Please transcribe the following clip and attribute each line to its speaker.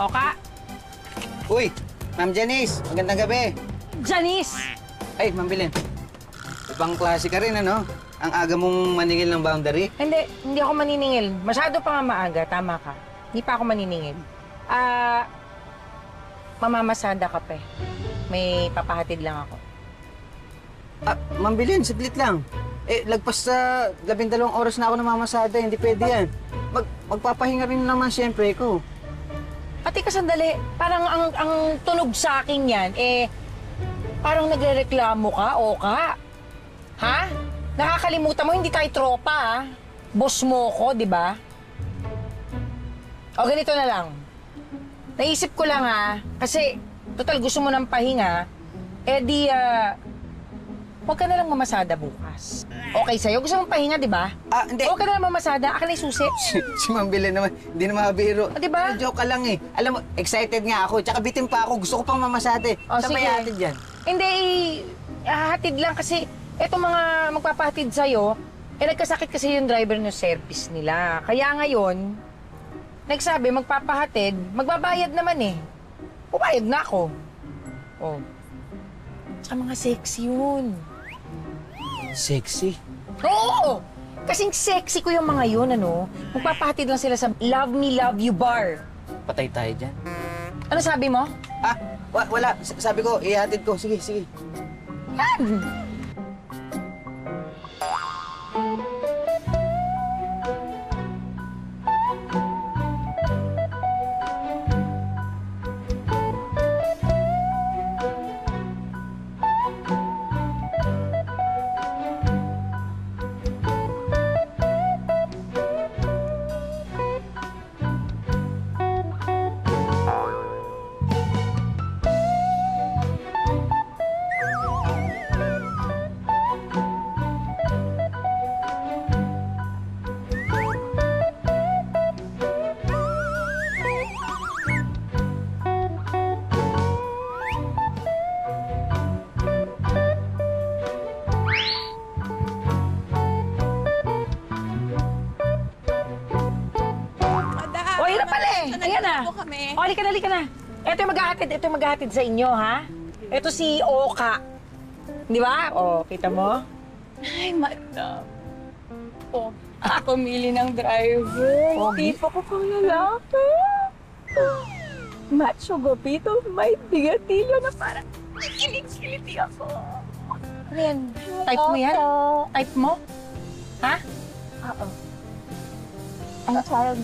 Speaker 1: Oka?
Speaker 2: Uy, Ma'am Janice, magandang gabi.
Speaker 1: Janice!
Speaker 2: Ay, Ma'am Belen. Ibang klase ka rin, ano? Ang aga mong maningil ng boundary.
Speaker 1: Hindi ako maniningil. Masyado pa nga maaga, tama ka. Hindi pa ako maniningil. Mamamasada ka pa eh. May papahatid lang ako.
Speaker 2: Ma'am Belen, saglit lang. Lagpas sa 12 oras na ako namamasada, hindi pwede yan. Magpapahinga rin naman siyempre ko.
Speaker 1: Pati ka sandali, parang ang tunog sa akin yan, parang nagrereklamo ka, Oka. Ha? Nakakalimutan mo, hindi tayo tropa, ha? Boss mo ko, di ba? O ganito na lang. Naisip ko lang, ha? Kasi, total gusto mo ng pahinga, huwag ka na lang mamasada bukas. Okay sa'yo? Gusto mong pahinga, di ba?
Speaker 2: Hindi.
Speaker 1: Huwag ka na lang mamasada. Akin na yung susi.
Speaker 2: Si Ma'am Belen naman, hindi na makabiro.
Speaker 1: Di ba?
Speaker 2: Joke ka lang eh. Alam mo, excited nga ako. Tsaka bitin pa ako. Gusto ko pang mamasada eh. Saan may hatid yan?
Speaker 1: Hindi, hatid lang kasi etong mga magpapahatid sa'yo, nagkasakit kasi yung driver ng service nila. Kaya ngayon, nagsabi, magpapahatid, magbabayad naman eh. Pumayag na ako. Oh. Tsaka mga sexy yun.
Speaker 2: Sexy?
Speaker 1: Oo! Kasing sexy ko yung mga yun, ano? Magpapahatid lang sila sa Love Me, Love You bar.
Speaker 2: Patay tayo dyan.
Speaker 1: Ano sabi mo?
Speaker 2: Wala. Sabi ko, ihatid ko. Sige, sige.
Speaker 1: Yan! Halika na. Ito yung maghahatid sa inyo, ha? Ito si Oka. Di ba? O, kita mo?
Speaker 3: Ay, madam. Pumili ng driver. Tipo ko pang lalaki. Macho gopito, may bigatilyo na parang nakikilig-kiliti ako.
Speaker 1: Ano yan? Type mo yan? Type mo? Ha?
Speaker 3: Oo. Ang child